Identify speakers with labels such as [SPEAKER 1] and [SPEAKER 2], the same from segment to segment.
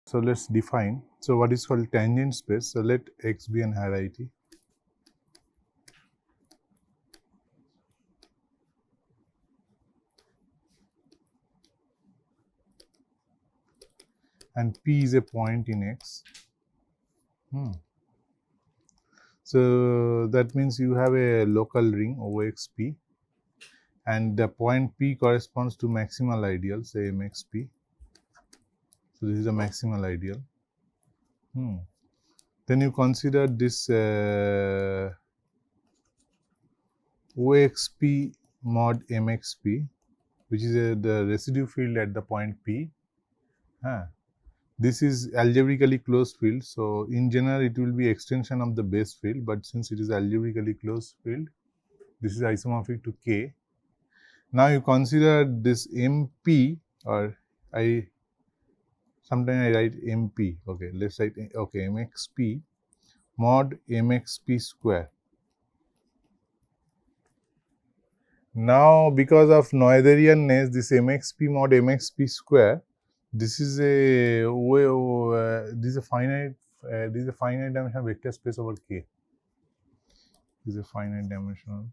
[SPEAKER 1] So let's define. So what is called tangent space? So let X be an hierarchy. And P is a point in X. So that means you have a local ring OXP, and the point P corresponds to maximal ideal, say MXP. So this is a maximal ideal. Then you consider this OXP mod MXP, which is the residue field at the point P. This is algebraically closed field. So in general, it will be extension of the base field, but since it is algebraically closed field, this is isomorphic to K. Now you consider this MP, or sometimes I write MP. Okay, let's write MXP mod MXP square. Now because of Noetherianness, this MXP mod MXP square, this is a finite dimensional vector space over K. This is a finite dimensional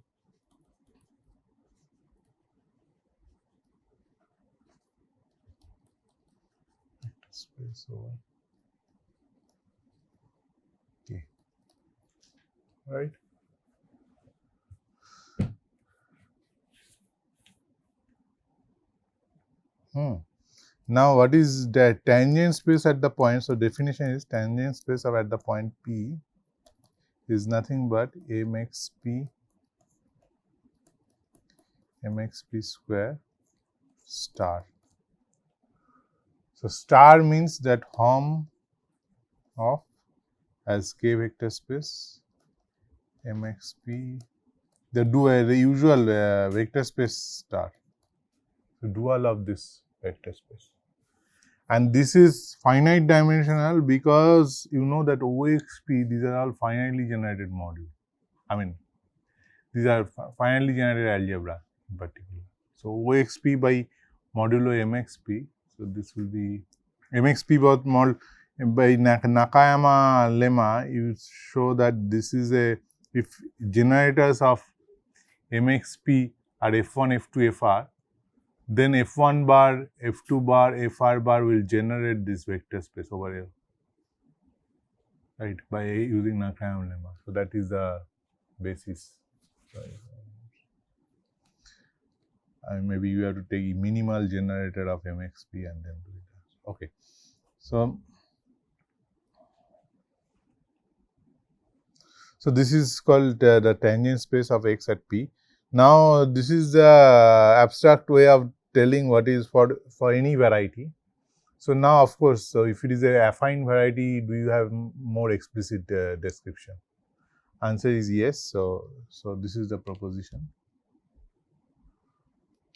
[SPEAKER 1] vector space over K. Right? Now, what is the tangent space at the point? So, definition is tangent space of at the point P is nothing but MXP square star. So, star means that Hom of as K vector space MXP, the usual vector space star, the dual of this vector space. And this is finite dimensional because you know that OXP, these are all finitely generated modules. I mean, these are finitely generated algebra in particular. So, OXP by modulo MXP. So, this will be MXP by Nakayama lemma. You show that this is if generators of MXP are F1, F2, Fr, then F1 bar, F2 bar, Fr bar will generate this vector space over here, right, by using Nakayama lemma. So, that is the basis. And maybe you have to take minimal generator of MXP and then do it. Okay. So this is called the tangent space of X at P. Now, this is the abstract way of telling what is for any variety. So, now of course, so if it is a affine variety, do you have more explicit description? Answer is yes. So this is the proposition.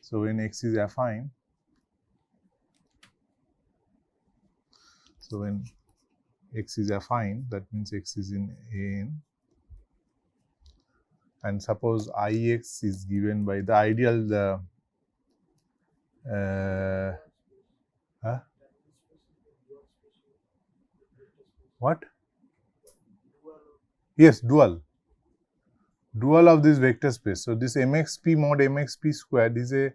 [SPEAKER 1] So, when X is affine, so when X is affine, that means X is in AN. And suppose Ix is given by the ideal what? Yes, dual of this vector space. So, this MXP mod MXP squared is a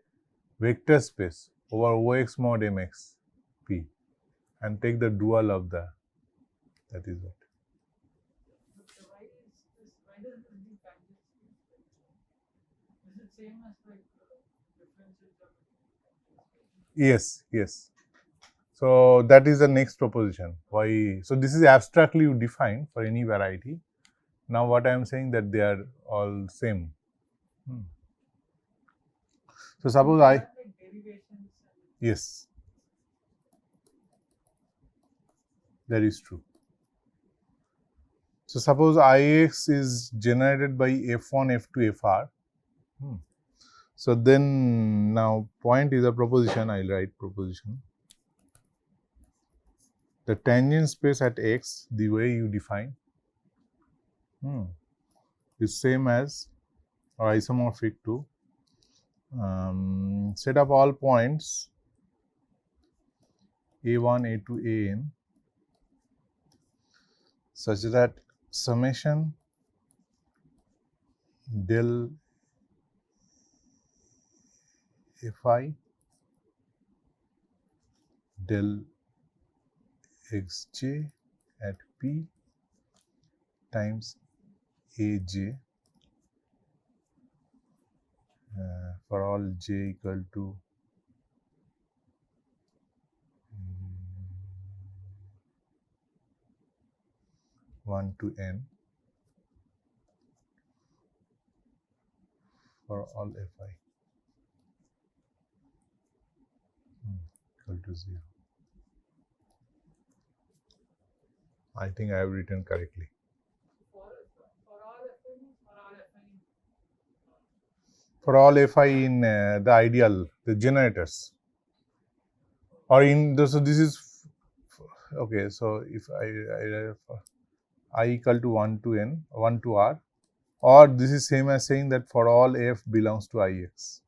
[SPEAKER 1] vector space over OX mod MXP, and take the dual of that is what. Yes. So, that is the next proposition. Why? So, this is abstractly you define for any variety. Now, what I am saying that they are all same. So, suppose yes, that is true. So, suppose Ix is generated by F1, F2, Fr. So, then now point is a proposition, I will write proposition. The tangent space at X, the way you define, is same as or isomorphic to set of all points A1, A2, An such that summation del fi del xj at p times aj for all j equal to 1 to n for all fi equal to 0. I think I have written correctly. For all fi in the ideal, the generators, or in the, so this is okay. So if I equal to 1 to n, 1 to r, or this is same as saying that for all f belongs to ix.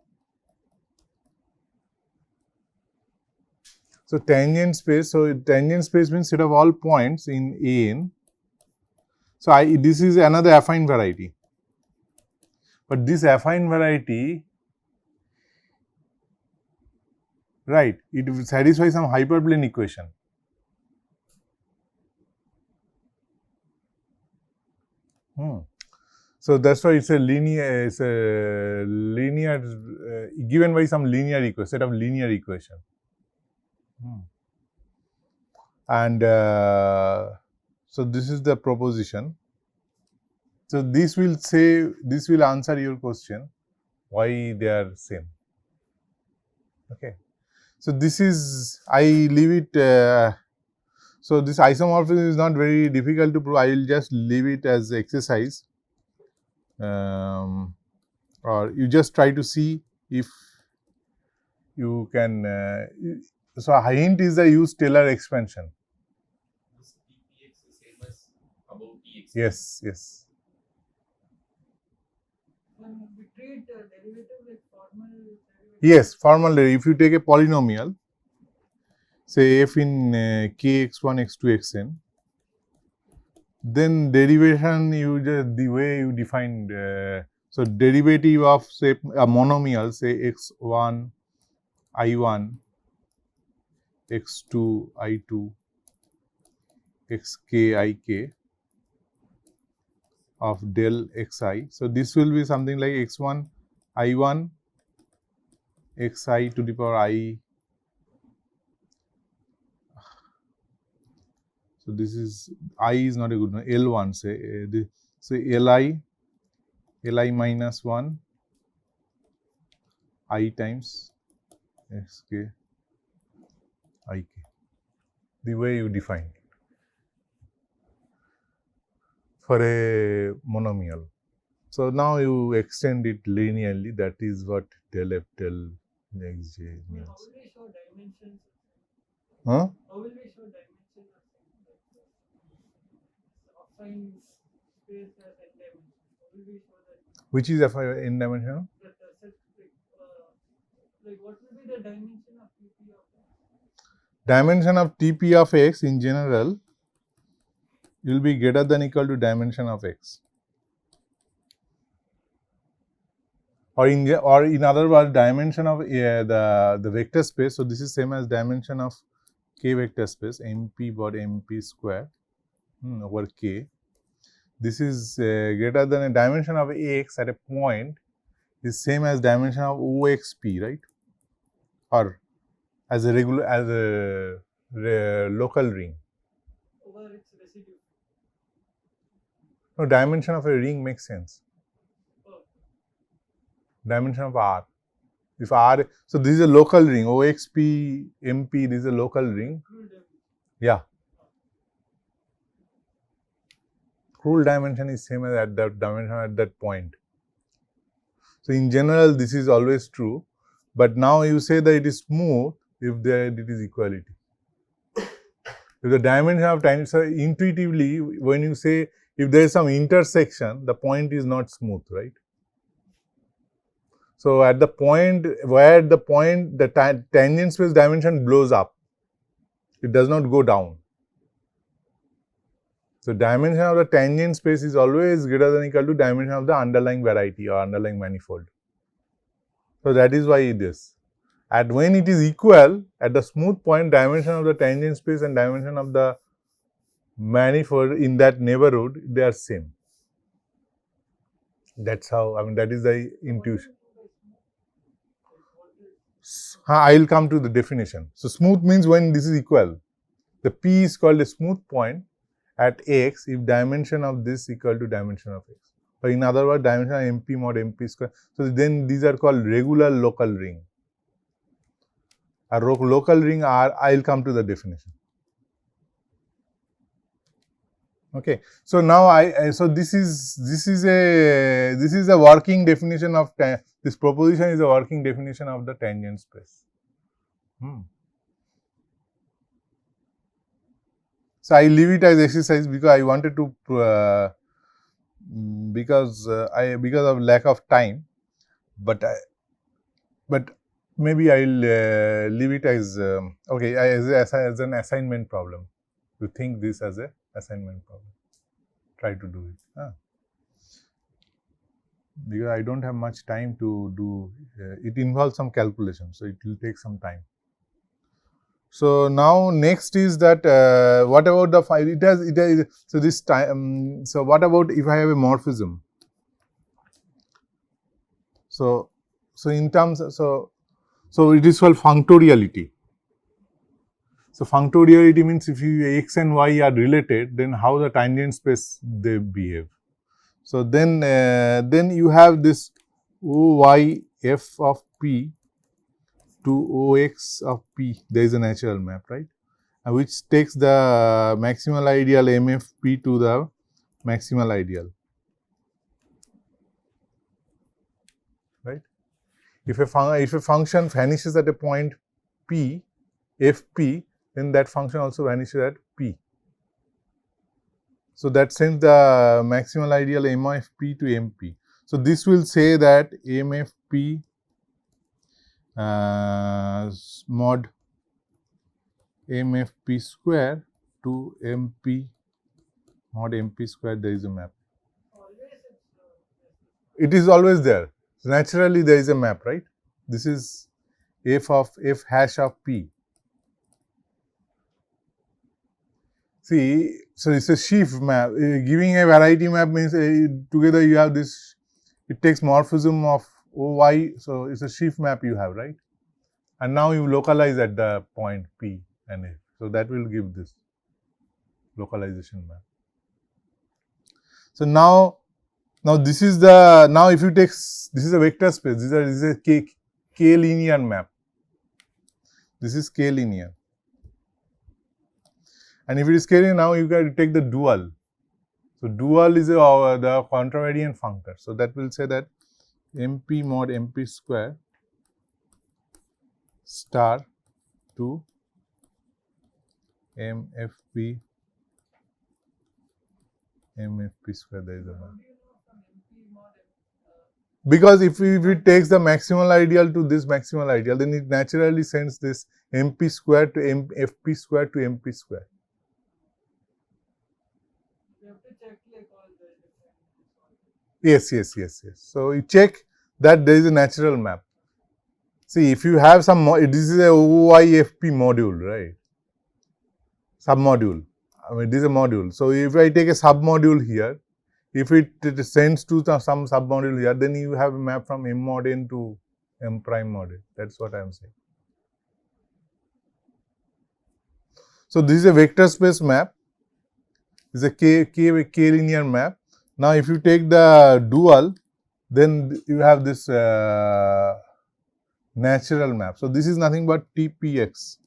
[SPEAKER 1] So tangent space. So tangent space means set of all points in an. So this is another affine variety. But this affine variety, right, it will satisfy some hyperplane equation. So that's why it's a linear, given by some linear equation, set of linear equation. And so this is the proposition. So this will answer your question, why they are same. Okay. So this is, I leave it, so this isomorphism is not very difficult to prove. I will just leave it as exercise, or you just try to see if you can. So a hint is the use Taylor expansion.
[SPEAKER 2] Is dpx the same as about dx?
[SPEAKER 1] Yes, yes.
[SPEAKER 3] When we treat derivative like formal derivative.
[SPEAKER 1] Yes, formal derivative. If you take a polynomial, say f in kx1, x2, xn, then derivation, you just the way you defined, so derivative of say a monomial, say x1, I1, x2, I2, xk, ik of del xi. So this will be something like x1, I1, xi to the power I. So this is I is not a good one. L1 say li minus 1 I times xk ik. The way you define for a monomial. So now you extend it linearly. That is what del f del xj means.
[SPEAKER 3] How will we show dimensions?
[SPEAKER 1] Huh?
[SPEAKER 3] How will we show dimensions of affine space as n dimensions? How will we show that?
[SPEAKER 1] Which is n dimensional?
[SPEAKER 3] That like what will be the dimension of TP of x?
[SPEAKER 1] Dimension of TP of x in general will be greater than equal to dimension of x. Or in other words, dimension of the vector space. So this is same as dimension of k vector space, mp by mp square over k. This is greater than a dimension of x at a point is same as dimension of oxp, right? Or as a regular, as a local ring.
[SPEAKER 3] Over its residue.
[SPEAKER 1] No, dimension of a ring makes sense. Dimension of R. If R, so this is a local ring, OXP, MP, this is a local ring. Yeah. Cruel dimension is same as at that dimension at that point. So in general, this is always true. But now you say that it is smooth if it is equality. If the dimension of time, so intuitively, when you say if there is some intersection, the point is not smooth, right? So at the point where the tangent space dimension blows up, it does not go down. So, dimension of the tangent space is always greater than or equal to dimension of the underlying variety or underlying manifold. So, that is why it is. At when it is equal, at the smooth point, dimension of the tangent space and dimension of the manifold in that neighborhood, they are same. That's how, I mean, that is the intuition. I will come to the definition. So, smooth means when this is equal. The P is called a smooth point at x if dimension of this equal to dimension of x. Or in other words, dimension of MP mod MP square. So, then these are called regular local ring. A local ring are, I will come to the definition. Okay. So, now so this is a working definition of this proposition is a working definition of the tangent space. So, I leave it as exercise because I wanted to because of lack of time, but maybe I will leave it as okay as an assignment problem. You think this as a assignment problem. Try to do it. Because I don't have much time to do it involves some calculation, so it will take some time. So, now next is that what about the file? It has so this time. So, what about if I have a morphism? So in terms so it is called functoriality. So, functoriality means if you x and y are related, then how the tangent space they behave. So, then you have this OY f of p to OX of p, there is a natural map, right, which takes the maximal ideal MFP to the maximal ideal, right. If a function vanishes at a point p, Fp, then that function also vanishes at p. So, that sends the maximal ideal M of p to MP. So, this will say that MFP mod MFP square to MP mod MP square, there is a map. It is always there. So, naturally, there is a map, right. This is f hash of p. See, so it's a sheaf map. Giving a variety map means together you have this, it takes morphism of OY. So, it's a sheaf map you have, right. And now you localize at the point P and F. So, that will give this localization map. So, now this is the, now if you take, this is a vector space, this is a k linear map. This is k linear. And if it is k linear, now you can take the dual. So, dual is the contravariant functor. So, that will say that MP mod MP square star to MFP square, there is a map. Because if it takes the maximal ideal to this maximal ideal, then it naturally sends this MP square to FP square to MP square.
[SPEAKER 3] You have to check like all the
[SPEAKER 1] different. Yes. So, you check that there is a natural map. See, if you have some, this is a OYFP module, right? Submodule. I mean, this is a module. So, if I take a submodule here, if it sends to some submodule here, then you have a map from M mod n to M prime mod n. That's what I am saying. So, this is a vector space map. This is a k linear map. Now, if you take the dual, then you have this natural map. So, this is nothing but TPX,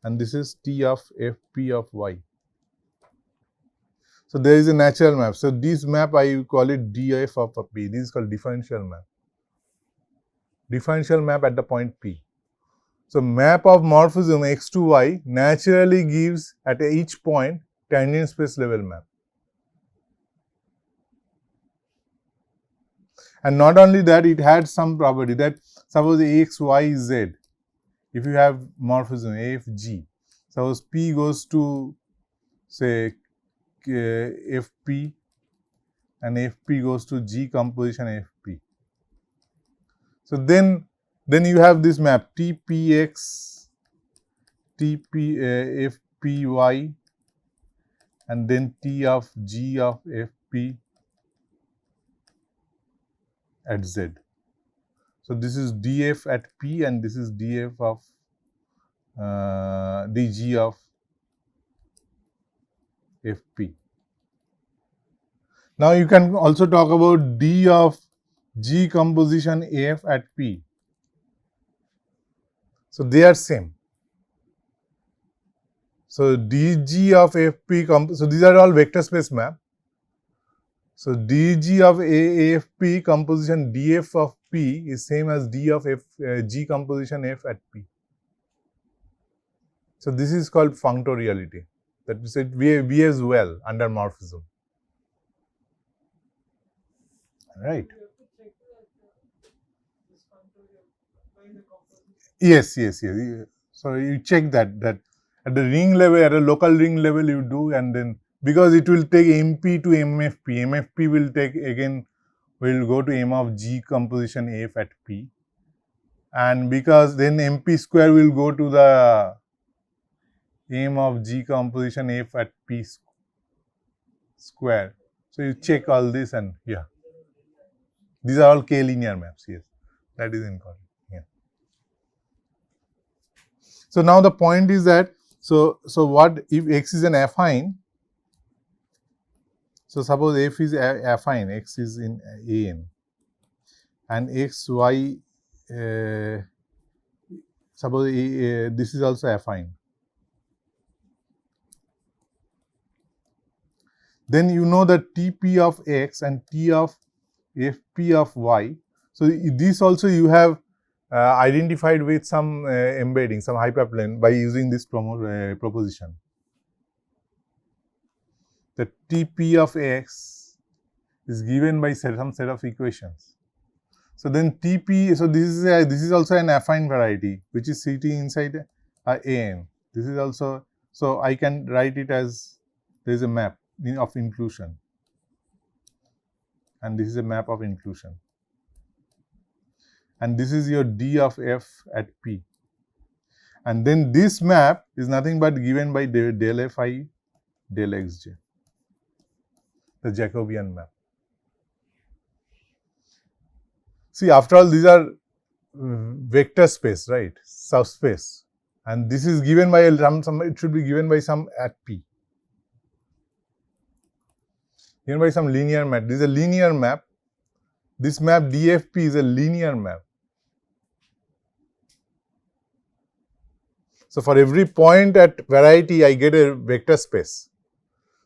[SPEAKER 1] and this is T of FP of Y. So, there is a natural map. So, this map I call it DF of a P. This is called differential map. Differential map at the point P. So, map of morphism x to y naturally gives at each point tangent space level map. And not only that, it had some property that suppose x, y, z, if you have morphism f, g, Suppose P goes to say FP and FP goes to G composition FP. So then you have this map TPX, FPY, and then T of G of FP at Z. So this is DF at P and this is DF of DG of FP. Now you can also talk about D of G composition F at P. So they are same. So DG of FP, so these are all vector space map. So DG of AFP composition DF of P is same as D of G composition F at P. So this is called functoriality. That means it behaves well under morphism. Right.
[SPEAKER 3] You have to check that this functorial applying the composition.
[SPEAKER 1] Yes. So you check that at the ring level, at a local ring level you do, and then because it will take MP to MFP. MFP will take again, will go to M of G composition F at P. And because then MP square will go to the M of G composition F at P square. So you check all this and yeah. These are all K linear maps, yes. That is important. Yeah. So now the point is that so what if X is an affine? So suppose F is affine, X is in AN, and X, Y, suppose this is also affine. Then you know that TP of X and T of FP of Y. So this also you have identified with some embedding, some hyperplane by using this proposition. The TP of X is given by some set of equations. So then TP, so this is also an affine variety which is sitting inside AN. This is also, so I can write it as there is a map of inclusion, and this is a map of inclusion, and this is your D of F at P, and then this map is nothing but given by del Fi del Xj, the Jacobian map. See, after all, these are vector space, right? Subspace, and this is given by some. It should be given by some at P. Given by some linear map. This is a linear map. This map DFP is a linear map. So for every point at variety, I get a vector space.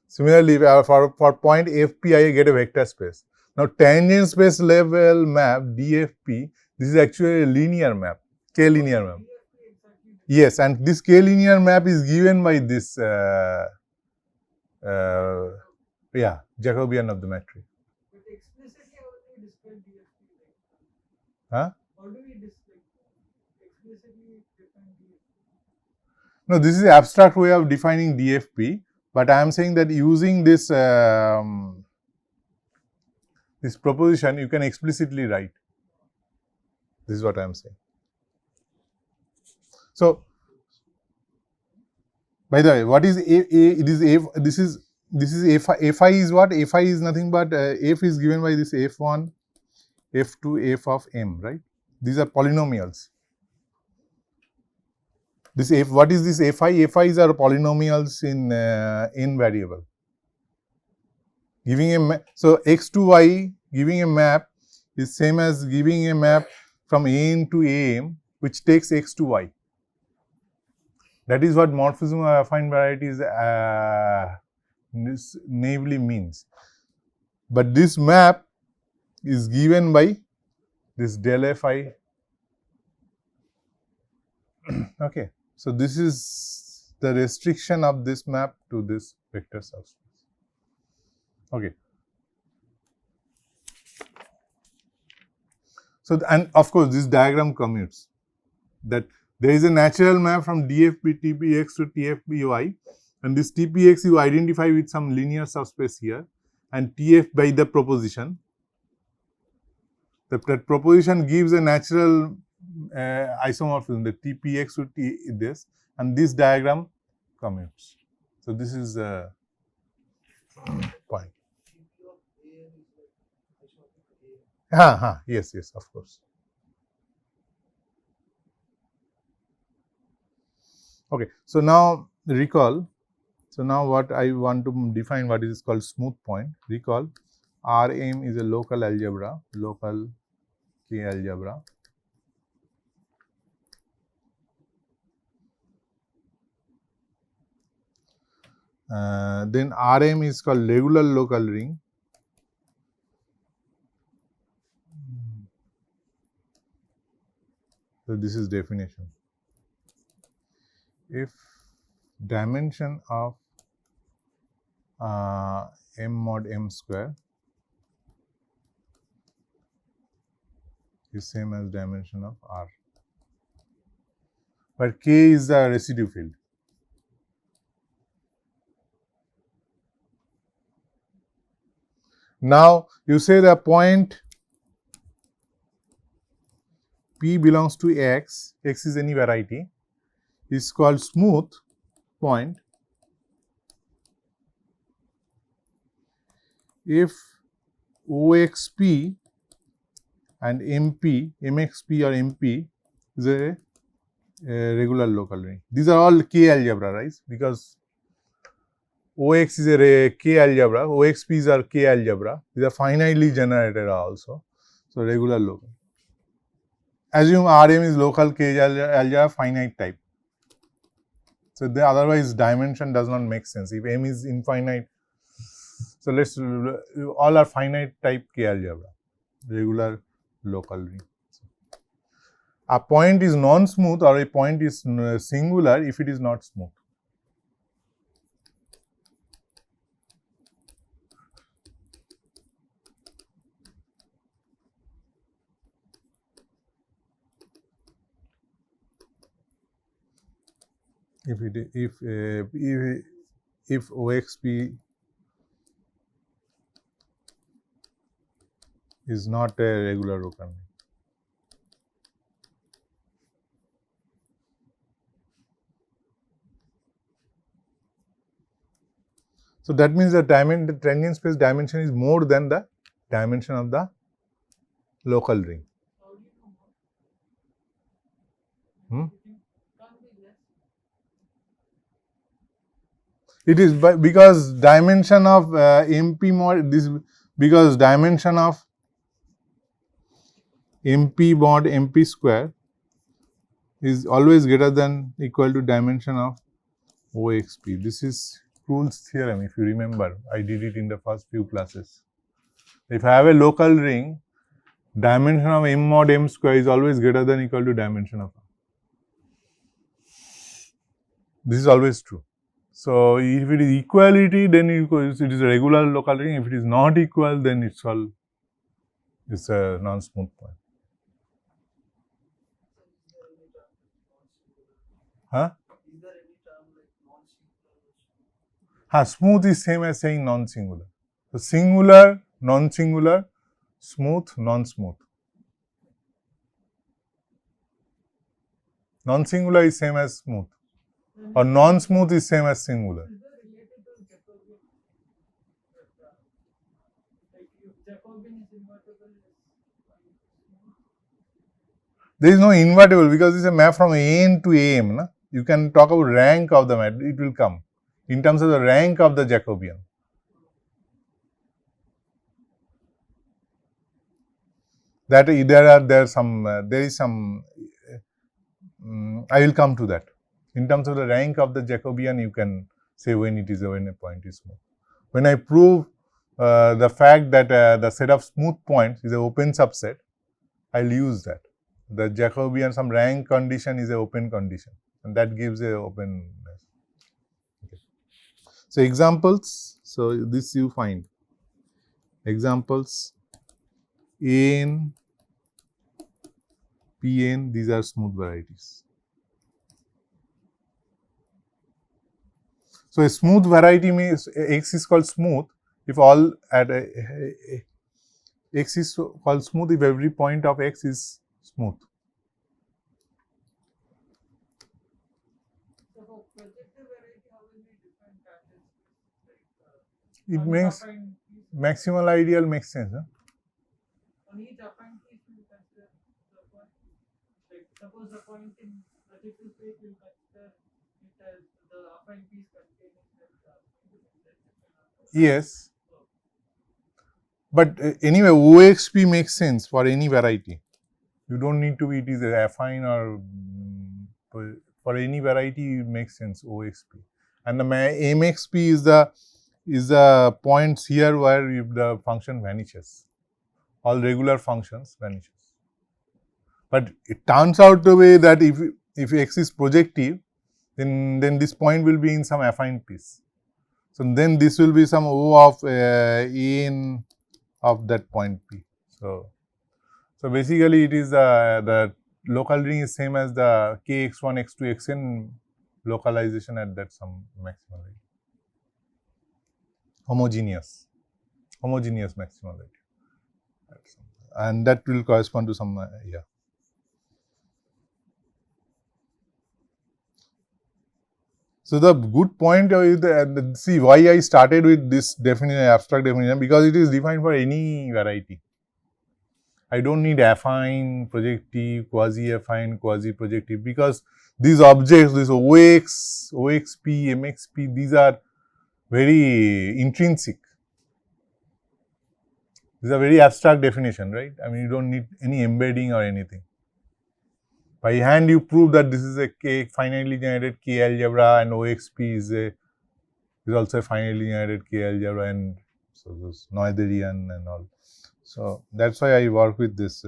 [SPEAKER 1] Similarly, for point FP, I get a vector space. Now, tangent space level map DFP, this is actually a linear map, K linear map. Yes, and this K linear map is given by this Jacobian of the matrix.
[SPEAKER 3] But explicitly, how do we describe DFP?
[SPEAKER 1] Huh?
[SPEAKER 3] How do we explicitly define DFP?
[SPEAKER 1] No, this is abstract way of defining DFP, but I am saying that using this this proposition, you can explicitly write. This is what I am saying. So, by the way, what is this is Fi is what? Fi is nothing but F is given by this F1, F2, F of M, right? These are polynomials. This F, what is this Fi? Fi's are polynomials in n variable. Giving a so x to y giving a map is same as giving a map from An to Am, which takes x to y. That is what morphism of affine varieties naively means. But this map is given by this del Fi. Okay, so this is the restriction of this map to this vector subspace. Okay. So, and of course, this diagram commutes that There is a natural map from TPX to TFBY, and this TPX you identify with some linear subspace here, and TF by the proposition. That proposition gives a natural isomorphism, the TPX to T this, and this diagram commutes. So this is the point. Yes, of course. Okay, so now recall. So now what I want to define what is called smooth point. Recall, Rm is a local algebra, local K algebra. Then Rm is called regular local ring. So this is definition. If dimension of m mod m square is same as dimension of R, but K is the residue field. Now you say the point P belongs to X, X is any variety, is called smooth point if OXP and MP, MXP or MP is a regular local ring. These are all K algebra, right? Because OX is a K algebra, OXPs are K algebra. These are finitely generated also. So regular local. Assume Rm is local K algebra finite type. So the otherwise dimension does not make sense. If M is infinite, so let's all are finite type K algebra, regular local ring. A point is non-smooth or a point is singular if it is not smooth. If OXP is not a regular local ring. So that means the tangent space dimension is more than the dimension of the local ring. It is because dimension of MP mod this because dimension of MP mod MP square is always greater than equal to dimension of OXP. This is Krull's theorem, if you remember. I did it in the first few classes. If I have a local ring, dimension of M mod M square is always greater than equal to dimension of R. This is always true. So if it is equality, then it is a regular local ring. If it is not equal, then it's a non-smooth point. Huh?
[SPEAKER 3] Is there any term like non-singular?
[SPEAKER 1] Smooth is same as saying non-singular. So singular, non-singular, smooth, non-smooth. Non-singular is same as smooth, or non-smooth is same as singular.
[SPEAKER 3] Is that related to Jacobian? Like if Jacobian is invertible,
[SPEAKER 1] There is no invertible because it's a map from An to Am. Na? You can talk about rank of the map, it will come in terms of the rank of the Jacobian. That there is some. I will come to that. In terms of the rank of the Jacobian, you can say when a point is smooth. When I prove the fact that the set of smooth points is an open subset, I will use that. The Jacobian, some rank condition is an open condition, and that gives a openness. Okay. So examples. So this you find examples. An, Pn, these are smooth varieties. So, a smooth variety means X is called smooth if all at X is called smooth if every point of X is smooth.
[SPEAKER 3] So for projective variety, how will we define tangent space?
[SPEAKER 1] It
[SPEAKER 3] on each
[SPEAKER 1] makes
[SPEAKER 3] affine piece,
[SPEAKER 1] maximal ideal makes sense. Huh?
[SPEAKER 3] on each affine piece, we will consider the point. Like suppose the point in projective space, we will consider it as the affine piece containing
[SPEAKER 1] Yes. But anyway, OXP makes sense for any variety. You don't need to be it is affine or for any variety it makes sense OXP. And the MXP is the points here where if the function vanishes. All regular functions vanishes. But it turns out to be that if X is projective, then this point will be in some affine piece. So then this will be some O of in of that point P. So basically it is the local ring is same as the kx1, x2, xn localization at that some maximal value. Homogeneous maximal value. And that will correspond to some yeah. So the good point is that, see why I started with this definition, abstract definition, because it is defined for any variety. I don't need affine, projective, quasi-affine, quasi-projective, because these objects, this OX, OXP, MXP, these are very intrinsic. These are very abstract definition, right? I mean, you don't need any embedding or anything. By hand, you prove that this is a K finitely generated K algebra, and OXP is also a finitely generated K algebra, and so this Noetherian and all. So that's why I work with this.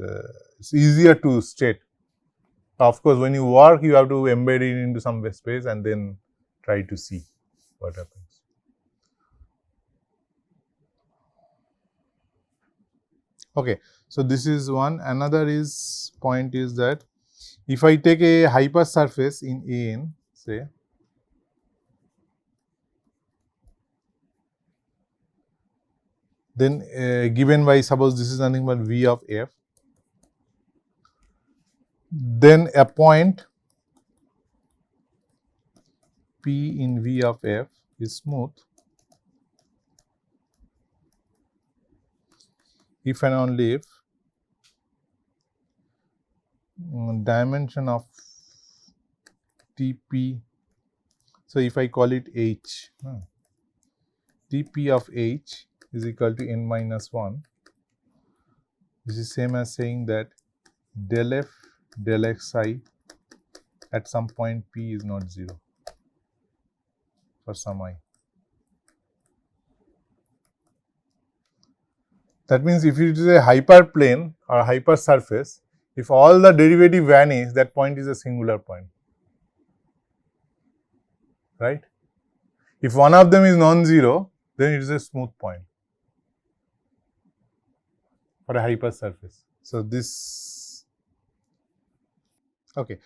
[SPEAKER 1] It's easier to state. Of course, when you work, you have to embed it into some space and then try to see what happens. Okay, so this is one. Another point is that if I take a hypersurface in AN, say, then given by, suppose this is nothing but V of F, then a point P in V of F is smooth if and only if dimension of Tp, so if I call it H, Tp of H is equal to n minus 1. This is same as saying that del f del xi at some point P is not 0 for some I. That means if it is a hyperplane or hypersurface, if all the derivative vanish, that point is a singular point, right? If one of them is non-zero, then it is a smooth point for a hypersurface. So this, okay.